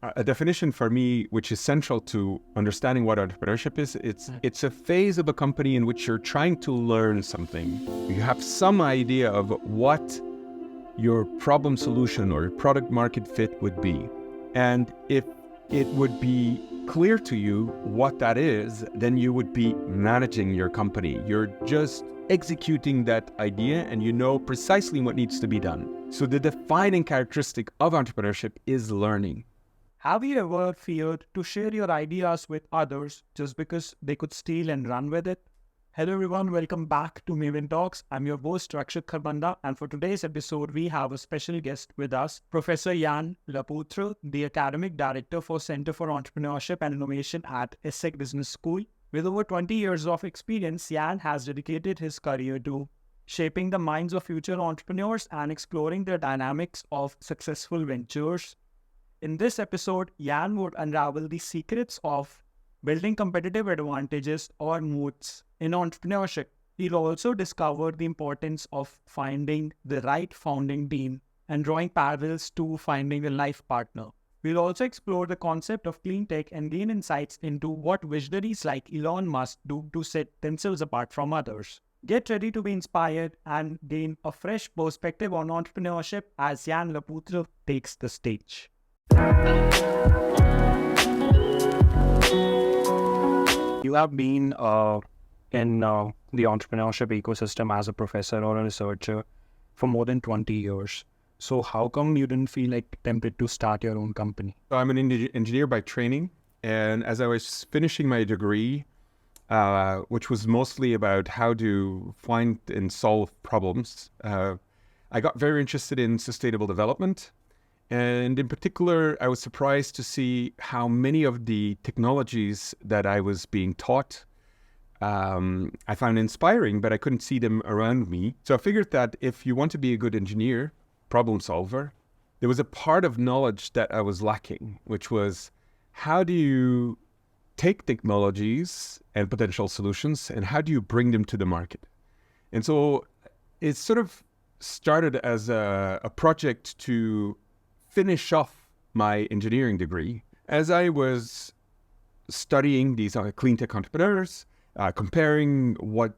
A definition for me, which is central to understanding what entrepreneurship is, it's a phase of a company in which you're trying to learn something. You have some idea of what your problem solution or product market fit would be. And if it would be clear to you what that is, then you would be managing your company. You're just executing that idea and you know precisely what needs to be done. So the defining characteristic of entrepreneurship is learning. Have you ever feared to share your ideas with others just because they could steal and run with it? Hello everyone, welcome back to Maven Talks. I'm your host Rakshit Kharbanda, and for today's episode, we have a special guest with us, Professor Jan Lepoutre, the Academic Director for Center for Entrepreneurship and Innovation at ESSEC Business School. With over 20 years of experience, Jan has dedicated his career to shaping the minds of future entrepreneurs and exploring the dynamics of successful ventures. In this episode, Jan would unravel the secrets of building competitive advantages or moats in entrepreneurship. He'll also discover the importance of finding the right founding team and drawing parallels to finding a life partner. We'll also explore the concept of CleanTech and gain insights into what visionaries like Elon Musk do to set themselves apart from others. Get ready to be inspired and gain a fresh perspective on entrepreneurship as Jan Lepoutre takes the stage. You have been in the entrepreneurship ecosystem as a professor or a researcher for more than 20 years. So how come you didn't feel like tempted to start your own company? I'm an engineer by training, and as I was finishing my degree, which was mostly about how to find and solve problems, I got very interested in sustainable development. And in particular, I was surprised to see how many of the technologies that I was being taught, I found inspiring, but I couldn't see them around me. So I figured that if you want to be a good engineer, problem solver, there was a part of knowledge that I was lacking, which was how do you take technologies and potential solutions and how do you bring them to the market? And so it sort of started as a project to finish off my engineering degree. As I was studying these CleanTech entrepreneurs, comparing what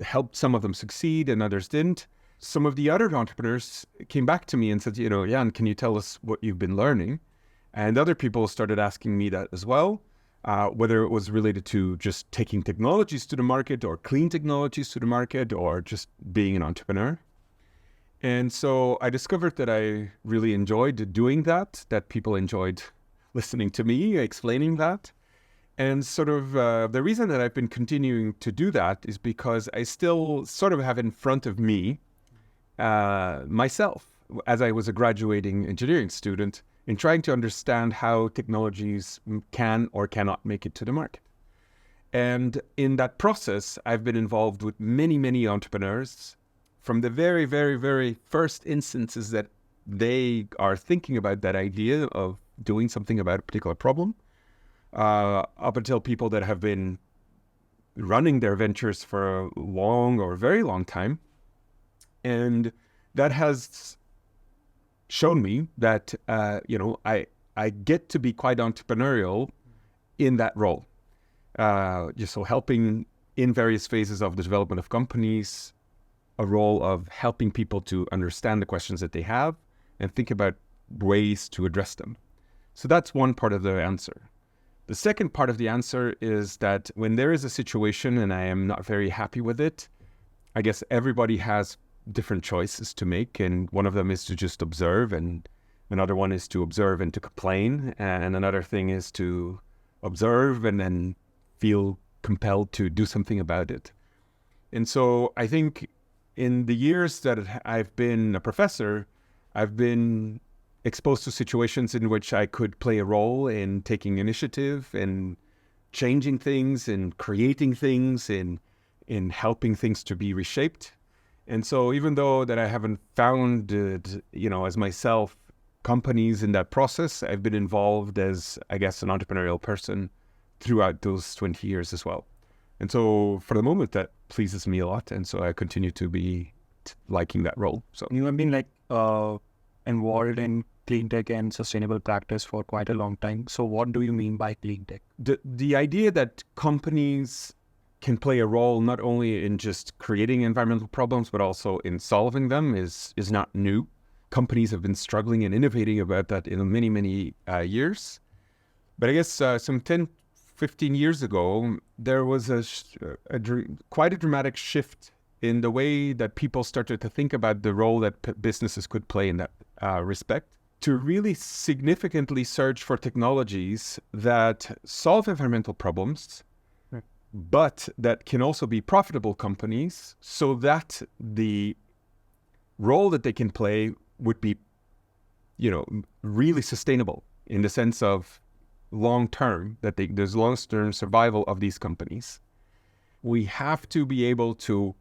helped some of them succeed and others didn't, some of the other entrepreneurs came back to me and said, Jan, can you tell us what you've been learning? And other people started asking me that as well, whether it was related to just taking technologies to the market or clean technologies to the market or just being an entrepreneur. And so I discovered that I really enjoyed doing that people enjoyed listening to me, explaining that. And sort of the reason that I've been continuing to do that is because I still sort of have in front of me myself, as I was a graduating engineering student, in trying to understand how technologies can or cannot make it to the market. And in that process, I've been involved with many, many entrepreneurs from the very, very, very first instances that they are thinking about that idea of doing something about a particular problem, up until people that have been running their ventures for a long or very long time. And that has shown me that, I get to be quite entrepreneurial in that role. Just so helping in various phases of the development of companies, a role of helping people to understand the questions that they have and think about ways to address them. So that's one part of the answer. The second part of the answer is that when there is a situation and I am not very happy with it, I guess everybody has different choices to make. And one of them is to just observe, and another one is to observe and to complain. And another thing is to observe and then feel compelled to do something about it. And so I think in the years that I've been a professor, I've been exposed to situations in which I could play a role in taking initiative and changing things and creating things and in helping things to be reshaped. And so even though that I haven't founded, as myself, companies in that process, I've been involved as, I guess, an entrepreneurial person throughout those 20 years as well. And so for the moment, that pleases me a lot. And so I continue to be liking that role. So You have been involved in clean tech and sustainable practice for quite a long time. So what do you mean by clean tech? The idea that companies can play a role not only in just creating environmental problems, but also in solving them is not new. Companies have been struggling and innovating about that in many, many years. But I guess some 10, 15 years ago, there was quite a dramatic shift in the way that people started to think about the role that businesses could play in that respect, to really significantly search for technologies that solve environmental problems, but that can also be profitable companies, so that the role that they can play would be, really sustainable in the sense of long-term, that there's long-term survival of these companies. We have to be able to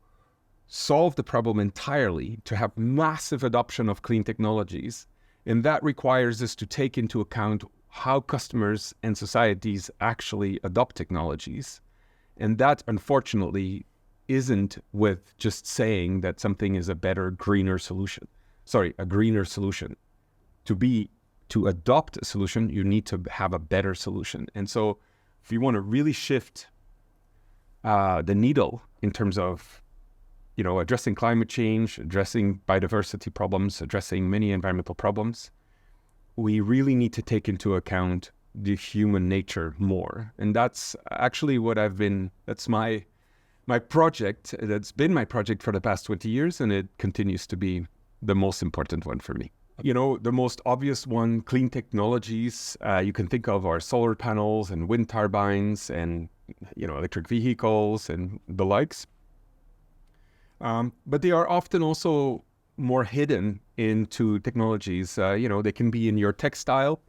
solve the problem entirely, to have massive adoption of clean technologies. And that requires us to take into account how customers and societies actually adopt technologies. And that, unfortunately, isn't with just saying that something is a greener solution. To adopt a solution, you need to have a better solution. And so if you want to really shift the needle in terms of, addressing climate change, addressing biodiversity problems, addressing many environmental problems, we really need to take into account the human nature more. And that's actually that's my project. That's been my project for the past 20 years, and it continues to be the most important one for me. The most obvious one, clean technologies, you can think of are solar panels and wind turbines and, electric vehicles and the likes. But they are often also more hidden into technologies. They can be in your textile.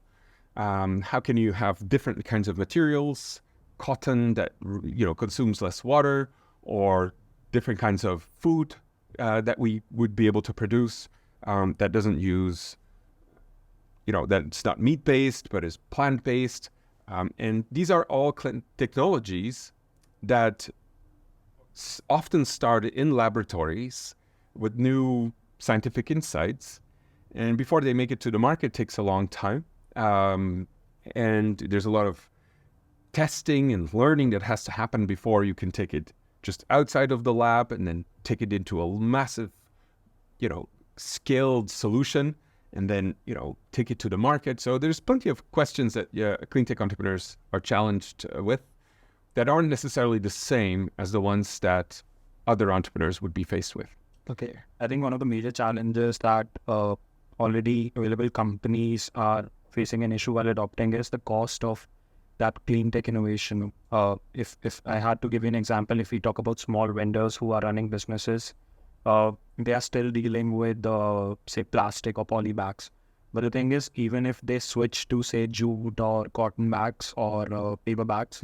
How can you have different kinds of materials, cotton that, consumes less water, or different kinds of food that we would be able to produce that doesn't use, that's not meat-based, but is plant-based. And these are all technologies that often start in laboratories with new scientific insights. And before they make it to the market, it takes a long time. And there's a lot of testing and learning that has to happen before you can take it just outside of the lab and then take it into a massive, scaled solution, and then, take it to the market. So there's plenty of questions that clean tech entrepreneurs are challenged with that aren't necessarily the same as the ones that other entrepreneurs would be faced with. Okay. I think one of the major challenges that already available companies are facing an issue while adopting is the cost of that clean tech innovation. If I had to give you an example, if we talk about small vendors who are running businesses, they are still dealing with, say, plastic or poly bags. But the thing is, even if they switch to, say, jute or cotton bags or paper bags,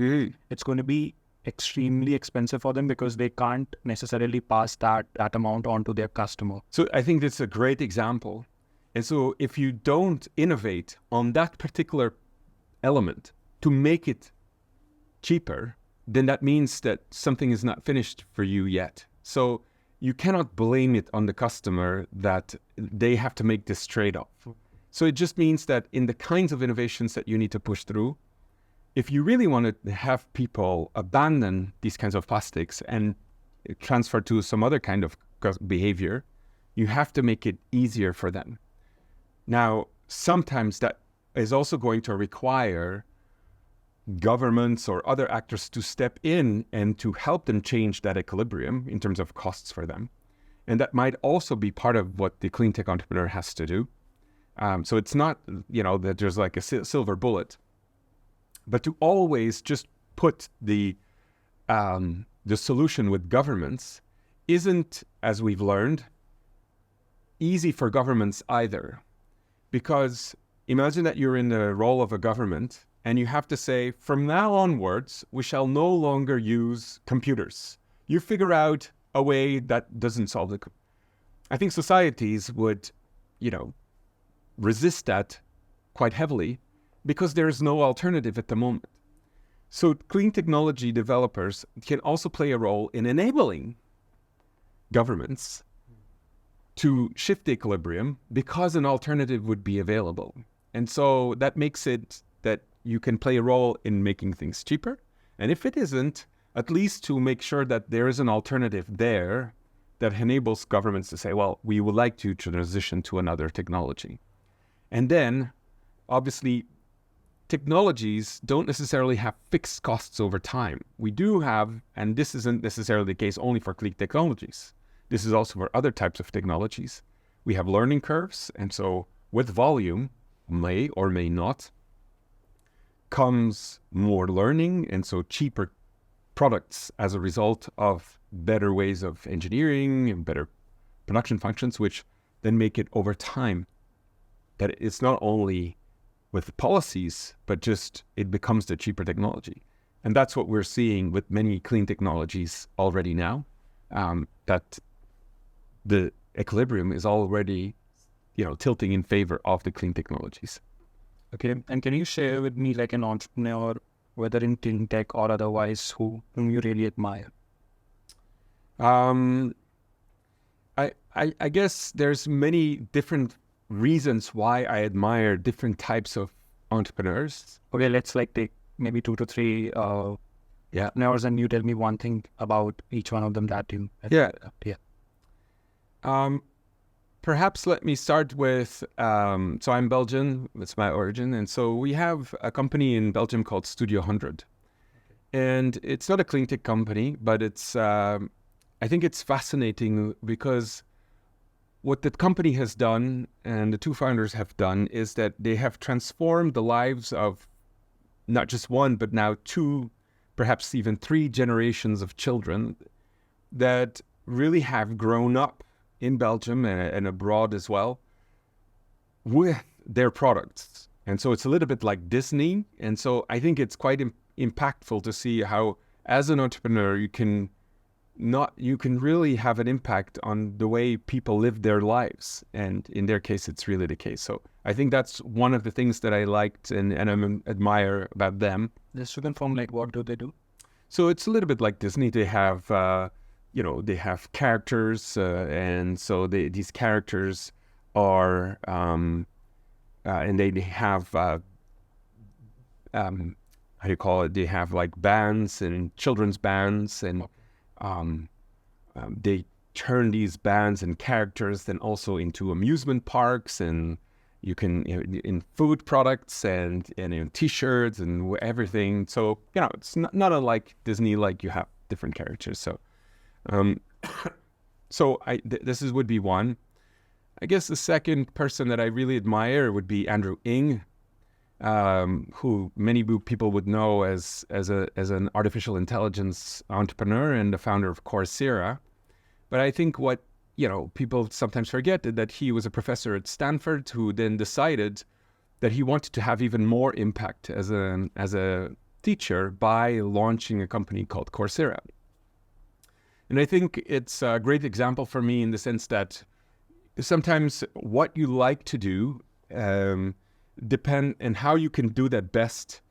it's going to be extremely expensive for them because they can't necessarily pass that amount on to their customer. So I think that's a great example. And so if you don't innovate on that particular element to make it cheaper, then that means that something is not finished for you yet. So you cannot blame it on the customer that they have to make this trade-off. So it just means that in the kinds of innovations that you need to push through, if you really want to have people abandon these kinds of plastics and transfer to some other kind of behavior, you have to make it easier for them. Now, sometimes that is also going to require governments or other actors to step in and to help them change that equilibrium in terms of costs for them. And that might also be part of what the clean tech entrepreneur has to do. So it's not, that there's like a silver bullet, but to always just put the solution with governments isn't, as we've learned, easy for governments either. Because imagine that you're in the role of a government and you have to say, from now onwards, we shall no longer use computers. You figure out a way that doesn't solve the... I think societies would, resist that quite heavily because there's no alternative at the moment. So clean technology developers can also play a role in enabling governments to shift the equilibrium because an alternative would be available. And so that makes it that you can play a role in making things cheaper. And if it isn't, at least to make sure that there is an alternative there that enables governments to say, well, we would like to transition to another technology. And then, obviously, technologies don't necessarily have fixed costs over time. We do have, and this isn't necessarily the case only for clean technologies. This is also for other types of technologies. We have learning curves, and so with volume, may or may not, comes more learning, and so cheaper products as a result of better ways of engineering and better production functions, which then make it over time that it's not only with policies, but just it becomes the cheaper technology. And that's what we're seeing with many clean technologies already now, that the equilibrium is already, tilting in favor of the clean technologies. Okay, and can you share with me like an entrepreneur, whether in CleanTech or otherwise, whom you really admire? I guess there's many different reasons why I admire different types of entrepreneurs. Okay, let's like take maybe 2 to 3 entrepreneurs, and you tell me one thing about each one of them that you Perhaps let me start with, so I'm Belgian, that's my origin, and so we have a company in Belgium called Studio 100. And it's not a clean tech company, but it's, I think it's fascinating because what the company has done and the two founders have done is that they have transformed the lives of not just one, but now 2, perhaps even 3 generations of children that really have grown up in Belgium and abroad as well with their products. And so it's a little bit like Disney. And so I think it's quite impactful to see how, as an entrepreneur, you can really have an impact on the way people live their lives. And in their case, it's really the case. So I think that's one of the things that I liked and I admire about them. Just to confirm, like, what do they do? So it's a little bit like Disney. They have, they have characters, and so these characters are, and they have, how do you call it? They have like bands and children's bands, and they turn these bands and characters then also into amusement parks, and you can in food products and in T-shirts and everything. So it's not unlike Disney, like you have different characters. So. This would be one. I guess the second person that I really admire would be Andrew Ng, who many people would know as an artificial intelligence entrepreneur and the founder of Coursera. But I think what people sometimes forget is that he was a professor at Stanford who then decided that he wanted to have even more impact as a teacher by launching a company called Coursera. And I think it's a great example for me in the sense that sometimes what you like to do depend on how you can do that best.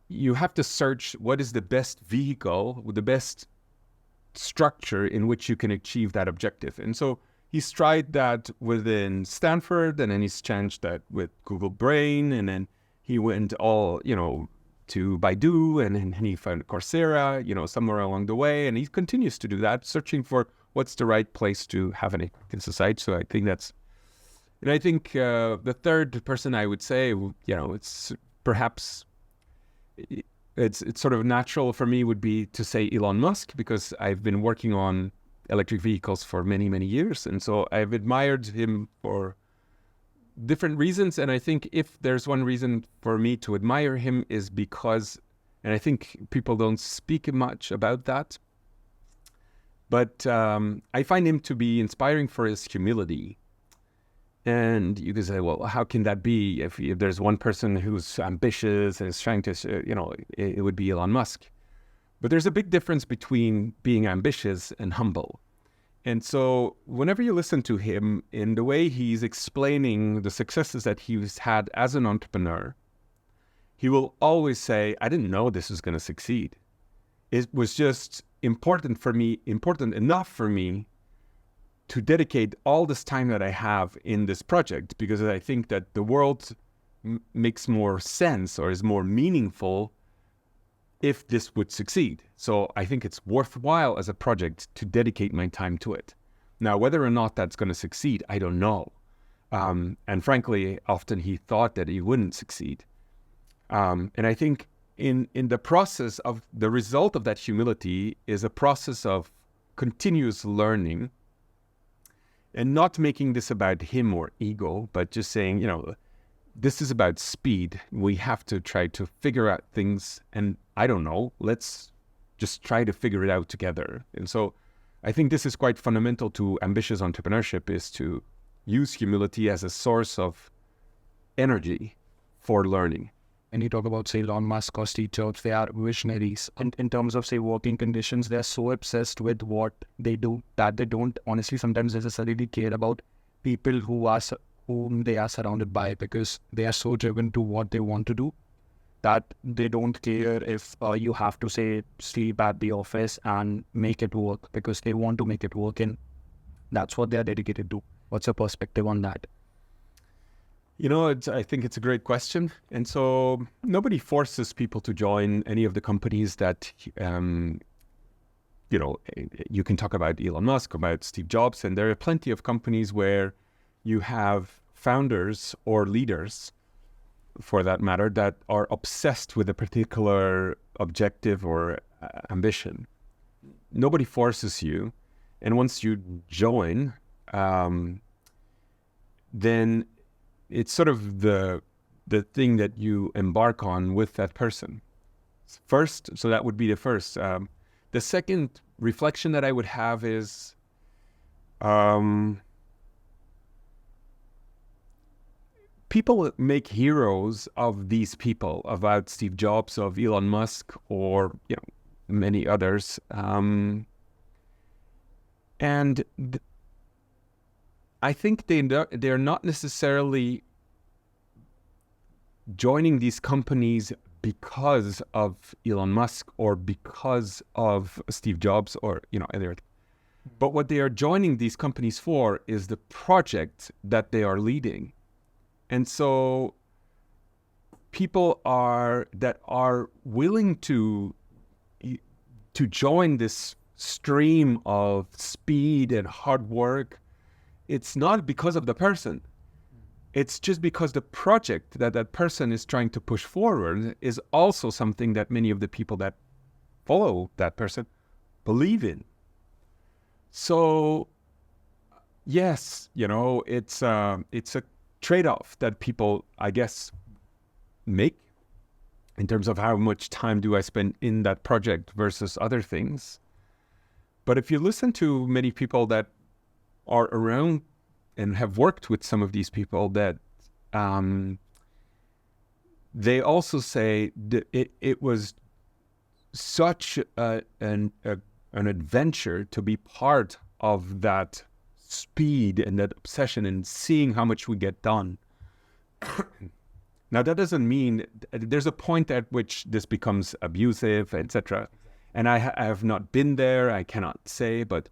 You have to search what is the best vehicle, with the best structure in which you can achieve that objective. And so he's tried that within Stanford, and then he's changed that with Google Brain, and then he went all, to Baidu, and then he found Coursera, somewhere along the way, and he continues to do that, searching for what's the right place to have an impact in society. So I think the third person I would say, it's perhaps it's sort of natural for me would be to say Elon Musk, because I've been working on electric vehicles for many, many years, and so I've admired him for different reasons. And I think if there's one reason for me to admire him is because, and I think people don't speak much about that, but I find him to be inspiring for his humility. And you can say, well, how can that be? If there's one person who's ambitious and is trying to, it would be Elon Musk. But there's a big difference between being ambitious and humble. And so whenever you listen to him in the way he's explaining the successes that he's had as an entrepreneur, he will always say, I didn't know this was going to succeed. It was just important enough for me to dedicate all this time that I have in this project, because I think that the world makes more sense or is more meaningful if this would succeed. So I think it's worthwhile as a project to dedicate my time to it. Now, whether or not that's going to succeed, I don't know. And frankly, often he thought that he wouldn't succeed. And I think in the process of the result of that humility is a process of continuous learning, and not making this about him or ego, but just saying, this is about speed. We have to try to figure out things, and I don't know, let's just try to figure it out together. And so I think this is quite fundamental to ambitious entrepreneurship, is to use humility as a source of energy for learning. When you talk about, say, Elon Musk or Steve Jobs, they are visionaries. And in terms of, say, working conditions, they're so obsessed with what they do that they don't honestly sometimes necessarily care about people whom they are surrounded by, because they are so driven to what they want to do that they don't care if you have to, say, sleep at the office and make it work, because they want to make it work, and that's what they're dedicated to. What's your perspective on that? I think it's a great question. And so nobody forces people to join any of the companies that, you can talk about Elon Musk, about Steve Jobs, and there are plenty of companies where you have founders or leaders, for that matter, that are obsessed with a particular objective or ambition. Nobody forces you. And once you join, then it's sort of the thing that you embark on with that person. First, so that would be the first. The second reflection that I would have is people make heroes of these people, about Steve Jobs, of Elon Musk, or many others. I think they're not necessarily joining these companies because of Elon Musk or because of Steve Jobs or but what they are joining these companies for is the project that they are leading. And so people that are willing to join this stream of speed and hard work, it's not because of the person. It's just because the project that person is trying to push forward is also something that many of the people that follow that person believe in. So, yes, it's a trade-off that people, I guess, make in terms of how much time do I spend in that project versus other things. But if you listen to many people that are around and have worked with some of these people, that they also say that it was such an adventure to be part of that speed and that obsession and seeing how much we get done. Now, that doesn't mean there's a point at which this becomes abusive, etc. And I have not been there, I cannot say, but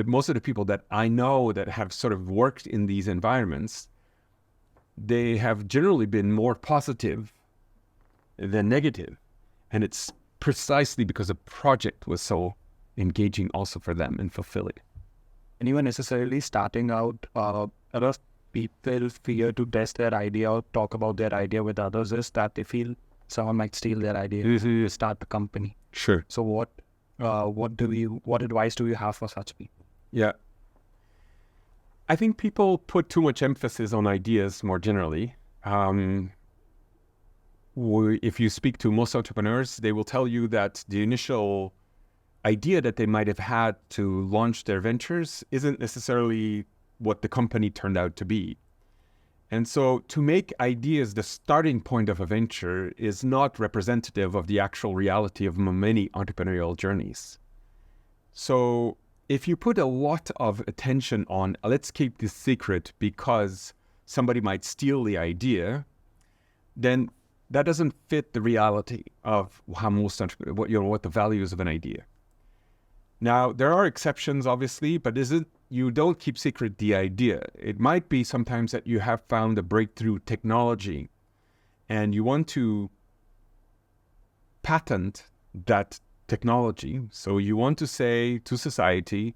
most of the people that I know that have sort of worked in these environments, they have generally been more positive than negative. And it's precisely because the project was so engaging also for them and fulfilling. And even necessarily starting out, a lot of people fear to test their idea or talk about their idea with others, is that they feel someone might steal their idea to start the company. Sure. So what advice do you have for such people? Yeah. I think people put too much emphasis on ideas more generally. If you speak to most entrepreneurs, they will tell you that the initial idea that they might have had to launch their ventures isn't necessarily what the company turned out to be. And so to make ideas the starting point of a venture is not representative of the actual reality of many entrepreneurial journeys. So if you put a lot of attention on, let's keep this secret because somebody might steal the idea, then that doesn't fit the reality of how most what the values of an idea. Now, there are exceptions, obviously, but you don't keep secret the idea. It might be sometimes that you have found a breakthrough technology and you want to patent that technology. So you want to say to society,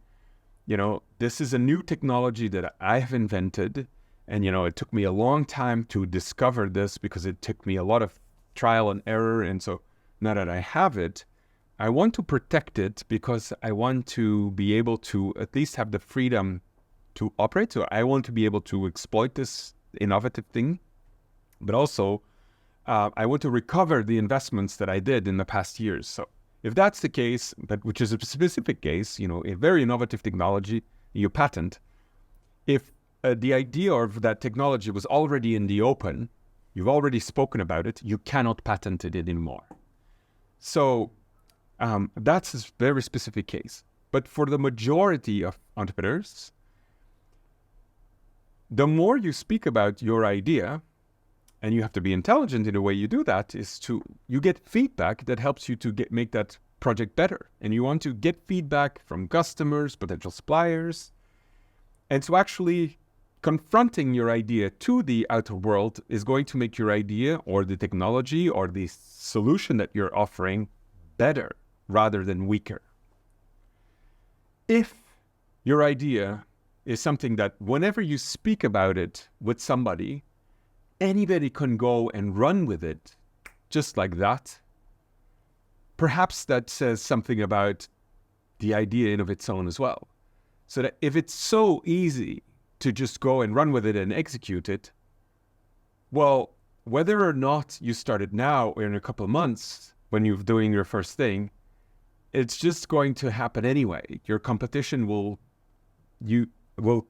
this is a new technology that I have invented. And, it took me a long time to discover this because it took me a lot of trial and error. And so now that I have it, I want to protect it because I want to be able to at least have the freedom to operate. So I want to be able to exploit this innovative thing, but also I want to recover the investments that I did in the past years. So if that's the case, which is a specific case, a very innovative technology, you patent. If the idea of that technology was already in the open, you've already spoken about it, you cannot patent it anymore. So that's a very specific case. But for the majority of entrepreneurs, the more you speak about your idea, and you have to be intelligent in the way you do that, you get feedback that helps you to make that project better. And you want to get feedback from customers, potential suppliers. And so actually confronting your idea to the outer world is going to make your idea or the technology or the solution that you're offering better rather than weaker. If your idea is something that whenever you speak about it with somebody, anybody can go and run with it just like that, perhaps that says something about the idea in of its own as well. So that if it's so easy to just go and run with it and execute it, well, whether or not you start it now or in a couple of months when you're doing your first thing, it's just going to happen anyway. Your competition will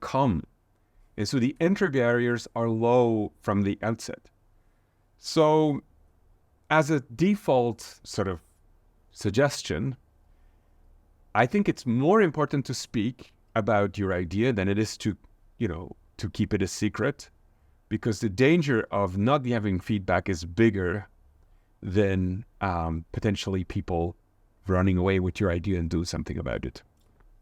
come. And so the entry barriers are low from the outset. So as a default sort of suggestion, I think it's more important to speak about your idea than it is to keep it a secret, because the danger of not having feedback is bigger than potentially people running away with your idea and do something about it.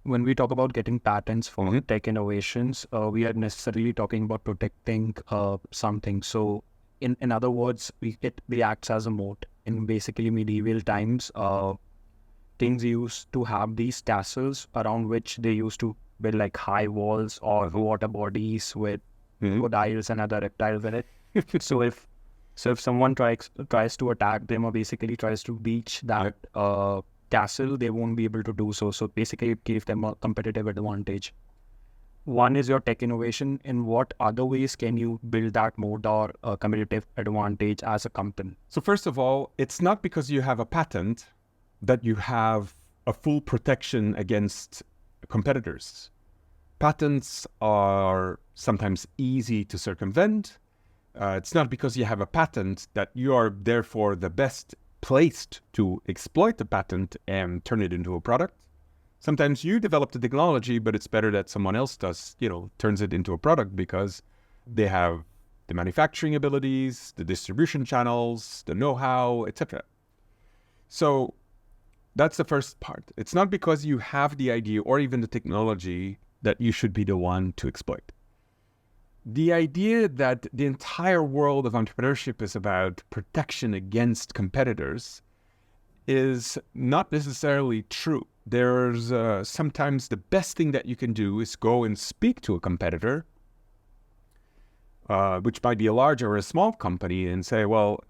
When we talk about getting patents for tech innovations, we are necessarily talking about protecting something. So in other words, it acts as a moat. In basically medieval times, kings used to have these castles around which they used to build like high walls or water bodies with crocodiles and other reptiles in it. So if someone tries to attack them or basically tries to breach that castle, they won't be able to do so. So basically it gives them a competitive advantage. One is your tech innovation. In what other ways can you build that moat or a competitive advantage as a company? So first of all, it's not because you have a patent that you have a full protection against competitors. Patents are sometimes easy to circumvent. It's not because you have a patent that you are therefore the best placed to exploit the patent and turn it into a product. Sometimes you develop the technology, but it's better that someone else turns it into a product because they have the manufacturing abilities, the distribution channels, the know-how, etc. So that's the first part. It's not because you have the idea or even the technology that you should be the one to exploit. The idea that the entire world of entrepreneurship is about protection against competitors is not necessarily true. There's sometimes the best thing that you can do is go and speak to a competitor, which might be a large or a small company, and say, well,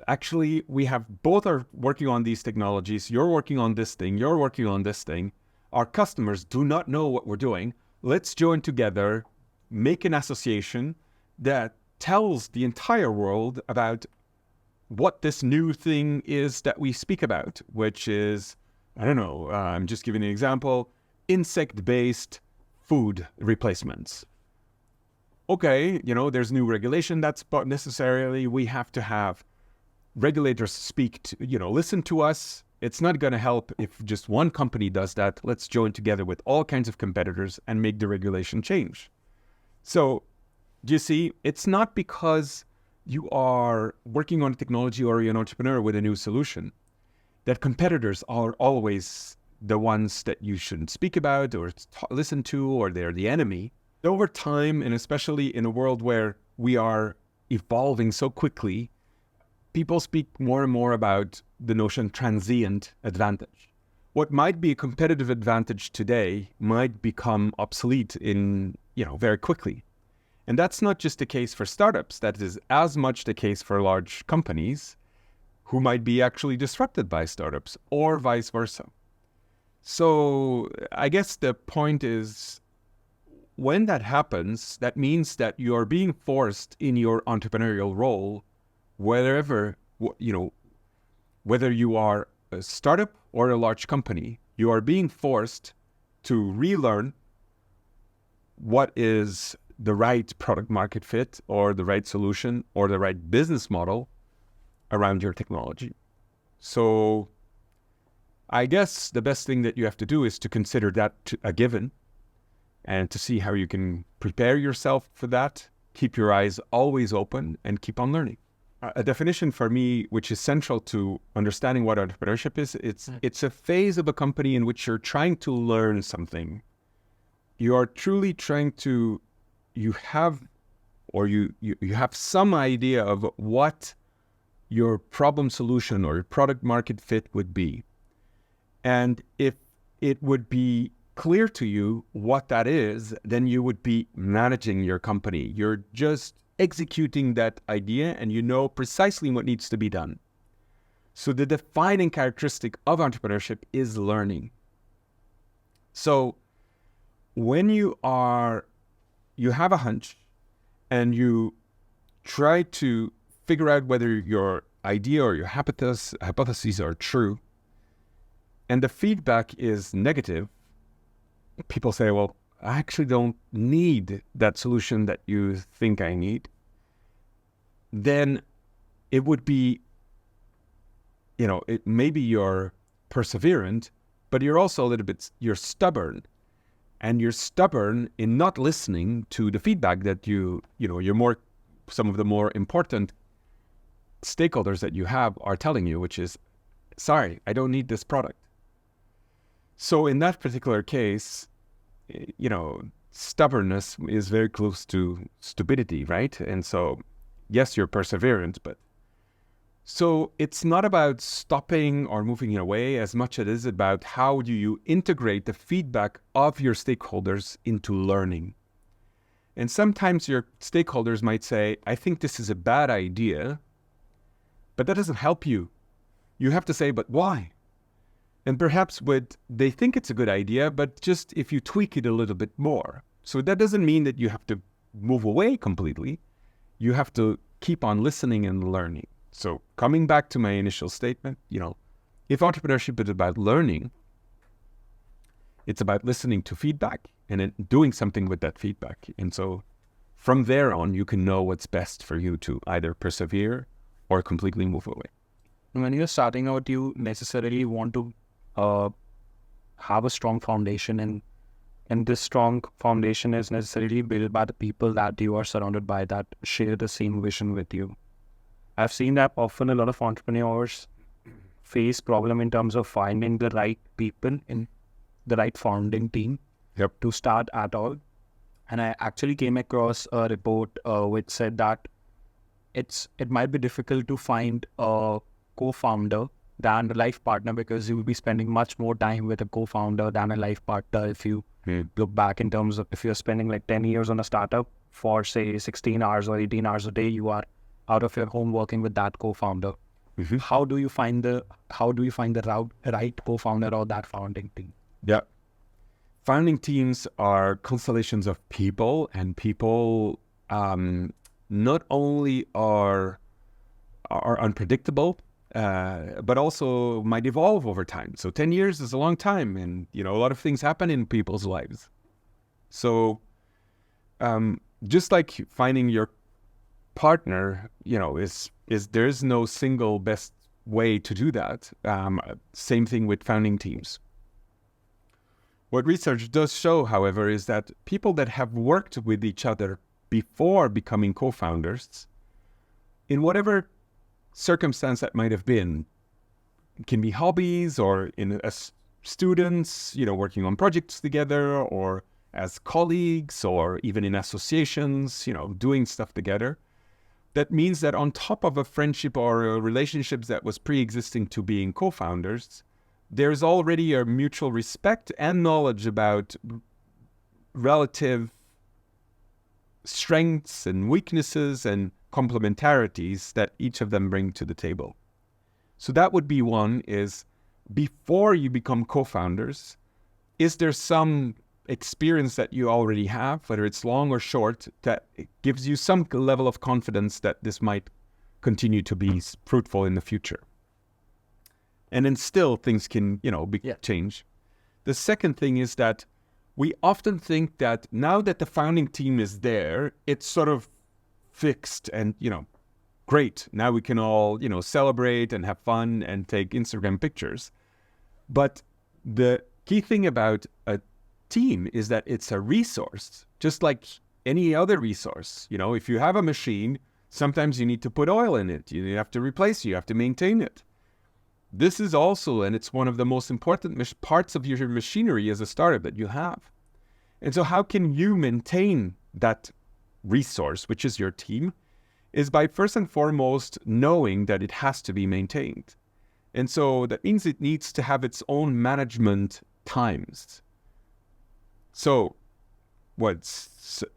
actually we have both are working on these technologies. You're working on this thing. You're working on this thing. Our customers do not know what we're doing. Let's join together, make an association that tells the entire world about what this new thing is that we speak about, which is, I'm just giving an example, insect-based food replacements. Okay, there's new regulation that's necessarily we have to have regulators speak to, listen to us. It's not going to help if just one company does that. Let's join together with all kinds of competitors and make the regulation change. So, do you see, it's not because you are working on technology or you're an entrepreneur with a new solution that competitors are always the ones that you shouldn't speak about or listen to, or they're the enemy. Over time, and especially in a world where we are evolving so quickly, people speak more and more about the notion transient advantage. What might be a competitive advantage today might become obsolete very quickly. And that's not just the case for startups. That is as much the case for large companies who might be actually disrupted by startups, or vice versa. So I guess the point is, when that happens, that means that you're being forced in your entrepreneurial role, whether you are a startup or a large company, you are being forced to relearn what is the right product market fit, or the right solution, or the right business model around your technology. So I guess the best thing that you have to do is to consider that a given, and to see how you can prepare yourself for that, keep your eyes always open, and keep on learning. A definition for me, which is central to understanding what entrepreneurship is, it's a phase of a company in which you're trying to learn something. You are truly trying to, you have some idea of what your problem solution or your product market fit would be. And if it would be clear to you what that is, then you would be managing your company. You're just executing that idea, and you know precisely what needs to be done. So the defining characteristic of entrepreneurship is learning. So when you have a hunch and you try to figure out whether your idea or your hypotheses are true, and the feedback is negative, people say, well, I actually don't need that solution that you think I need. Then it would be, maybe you're perseverant, but you're also you're stubborn. And you're stubborn in not listening to the feedback that some of the more important stakeholders that you have are telling you, which is, sorry, I don't need this product. So in that particular case, stubbornness is very close to stupidity, right? And so, yes, you're perseverant, but so it's not about stopping or moving away as much as it is about how do you integrate the feedback of your stakeholders into learning. And sometimes your stakeholders might say, I think this is a bad idea, but that doesn't help you. You have to say, but why? And perhaps they think it's a good idea, but just if you tweak it a little bit more. So that doesn't mean that you have to move away completely. You have to keep on listening and learning. So coming back to my initial statement, if entrepreneurship is about learning, it's about listening to feedback and then doing something with that feedback. And so from there on, you can know what's best for you to either persevere or completely move away. When you're starting out, you necessarily want to have a strong foundation, and this strong foundation is necessarily built by the people that you are surrounded by that share the same vision with you. I've seen that often a lot of entrepreneurs face problem in terms of finding the right people in the right founding team to start at all. And I actually came across a report which said that it might be difficult to find a co-founder than a life partner, because you will be spending much more time with a co-founder than a life partner. If you look back in terms of, if you're spending like 10 years on a startup for say 16 hours or 18 hours a day, you are out of your home working with that co-founder. Mm-hmm. How do you find the right co-founder or that founding team? Yeah. Founding teams are constellations of people, and people not only are unpredictable, but also might evolve over time. So 10 years is a long time, and a lot of things happen in people's lives. So just like finding your partner, there's no single best way to do that. Same thing with founding teams. What research does show, however, is that people that have worked with each other before becoming co-founders, in whatever circumstance that might have been, it can be hobbies or in a students, working on projects together, or as colleagues, or even in associations, doing stuff together. That means that on top of a friendship or a relationships that was pre-existing to being co-founders, there's already a mutual respect and knowledge about relative strengths and weaknesses and complementarities that each of them bring to the table. So that would be one, is before you become co-founders, is there some experience that you already have, whether it's long or short, that gives you some level of confidence that this might continue to be fruitful in the future? And then still things can, change. The second thing is that we often think that now that the founding team is there, it's sort of fixed and, great. Now we can all, celebrate and have fun and take Instagram pictures. But the key thing about a team is that it's a resource, just like any other resource. If you have a machine, sometimes you need to put oil in it. You have to replace it. You have to maintain it. This is also, and it's one of the most important parts of your machinery as a startup that you have. And so how can you maintain that resource, which is your team, is by first and foremost knowing that it has to be maintained. And so that means it needs to have its own management times. So what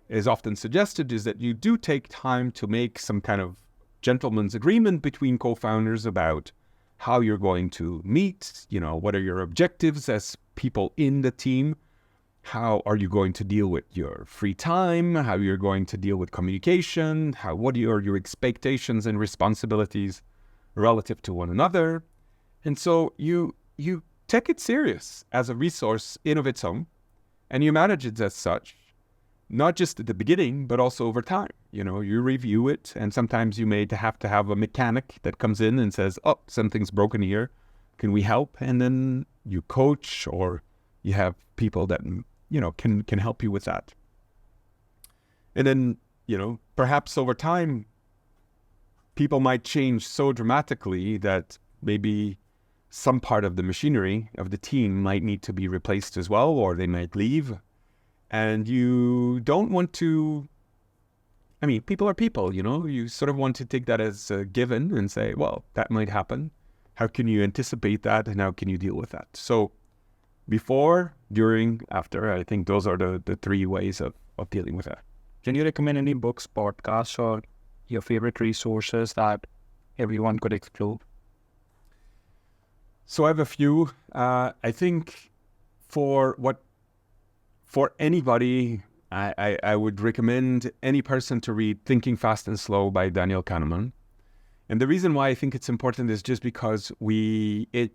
is often suggested is that you do take time to make some kind of gentleman's agreement between co-founders about how you're going to meet, what are your objectives as people in the team, how are you going to deal with your free time, how you're going to deal with communication, what are your expectations and responsibilities relative to one another. And so you take it serious as a resource in of its own, and you manage it as such, not just at the beginning, but also over time. You review it, and sometimes you may have to have a mechanic that comes in and says, oh, something's broken here. Can we help? And then you coach, or you have people that, can help you with that. And then, perhaps over time, people might change so dramatically that maybe some part of the machinery of the team might need to be replaced as well, or they might leave. And you don't want to, people are people, you sort of want to take that as a given and say, well, that might happen. How can you anticipate that, and how can you deal with that? So before, during, after, I think those are the three ways of dealing with that. Can you recommend any books, podcasts, or your favorite resources that everyone could explore? So I have a few. I think for anybody, I would recommend any person to read Thinking Fast and Slow by Daniel Kahneman. And the reason why I think it's important is just because it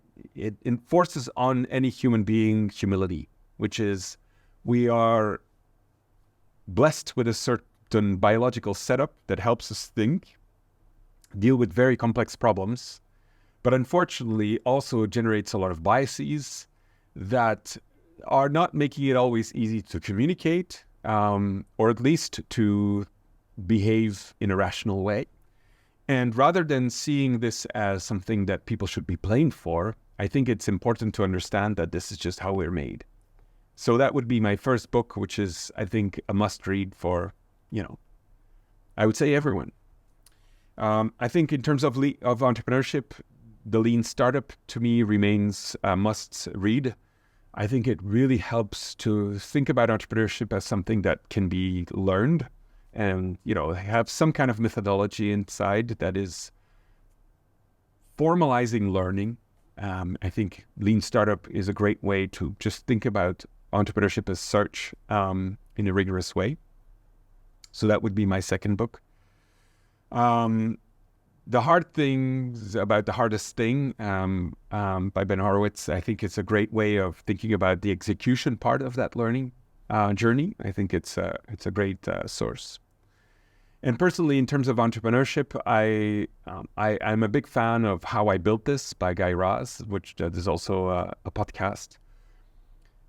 enforces on any human being humility, which is we are blessed with a certain biological setup that helps us think, deal with very complex problems, but unfortunately also generates a lot of biases that are not making it always easy to communicate, or at least to behave in a rational way. And rather than seeing this as something that people should be blamed for, I think it's important to understand that this is just how we're made. So that would be my first book, which is, I think, a must-read for, I would say everyone. I think in terms of entrepreneurship, The Lean Startup, to me, remains a must-read. I think it really helps to think about entrepreneurship as something that can be learned and, have some kind of methodology inside that is formalizing learning. I think Lean Startup is a great way to just think about entrepreneurship as such in a rigorous way. So that would be my second book. The Hard Things About the Hardest Thing by Ben Horowitz. I think it's a great way of thinking about the execution part of that learning journey. I think it's a great source. And personally, in terms of entrepreneurship, I'm a big fan of How I Built This by Guy Raz, which is also a podcast.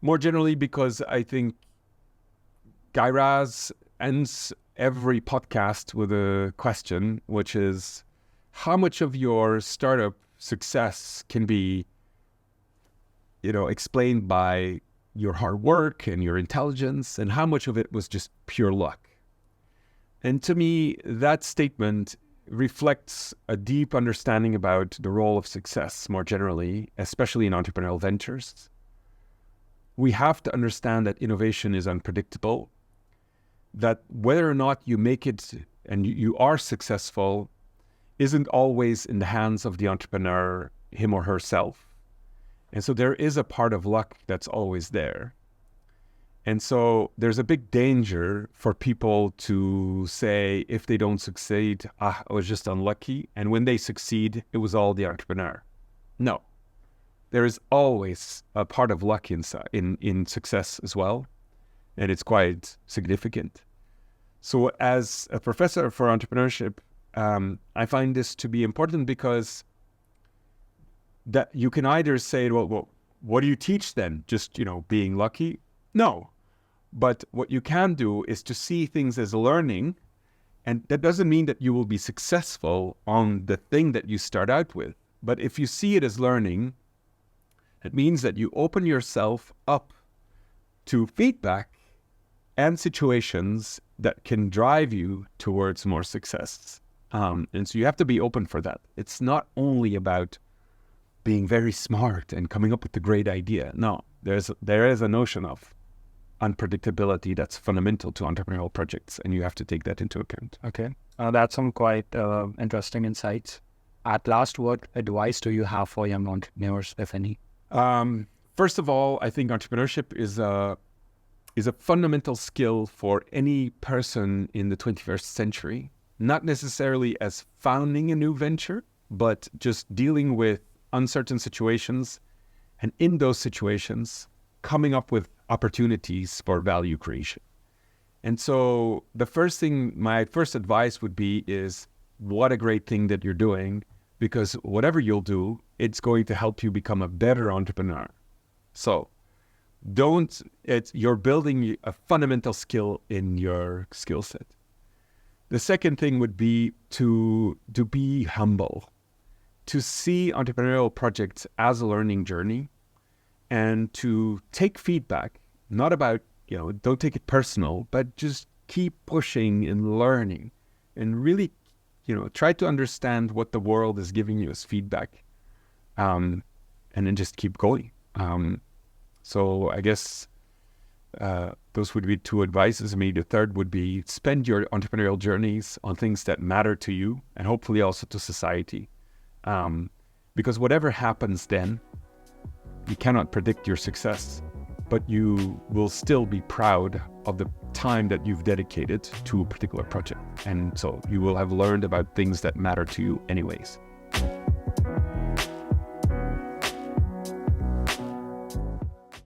More generally, because I think Guy Raz ends every podcast with a question, which is, how much of your startup success can be explained by your hard work and your intelligence, and how much of it was just pure luck. And to me, that statement reflects a deep understanding about the role of success more generally, especially in entrepreneurial ventures. We have to understand that innovation is unpredictable, that whether or not you make it and you are successful isn't always in the hands of the entrepreneur, him or herself. And so there is a part of luck that's always there. And so there's a big danger for people to say, if they don't succeed, I was just unlucky. And when they succeed, it was all the entrepreneur. No, there is always a part of luck inside in success as well. And it's quite significant. So as a professor for entrepreneurship, I find this to be important because that you can either say, well, what do you teach then? Just, being lucky? No. But what you can do is to see things as learning. And that doesn't mean that you will be successful on the thing that you start out with. But if you see it as learning, it means that you open yourself up to feedback and situations that can drive you towards more success. And so you have to be open for that. It's not only about being very smart and coming up with a great idea. No, there is a notion of unpredictability that's fundamental to entrepreneurial projects, and you have to take that into account. Okay, that's some quite interesting insights. At last, what advice do you have for young entrepreneurs, if any? First of all, I think entrepreneurship is a fundamental skill for any person in the 21st century, not necessarily as founding a new venture, but just dealing with uncertain situations, and in those situations, coming up with opportunities for value creation. And so my first advice would be is, what a great thing that you're doing, because whatever you'll do, it's going to help you become a better entrepreneur. So you're building a fundamental skill in your skill set. The second thing would be to be humble, to see entrepreneurial projects as a learning journey, and to take feedback, not about, don't take it personal, but just keep pushing and learning and really, try to understand what the world is giving you as feedback, and then just keep going. So I guess those would be two advices. Maybe the third would be spend your entrepreneurial journeys on things that matter to you and hopefully also to society. Because whatever happens then, you cannot predict your success, but you will still be proud of the time that you've dedicated to a particular project. And so you will have learned about things that matter to you anyways.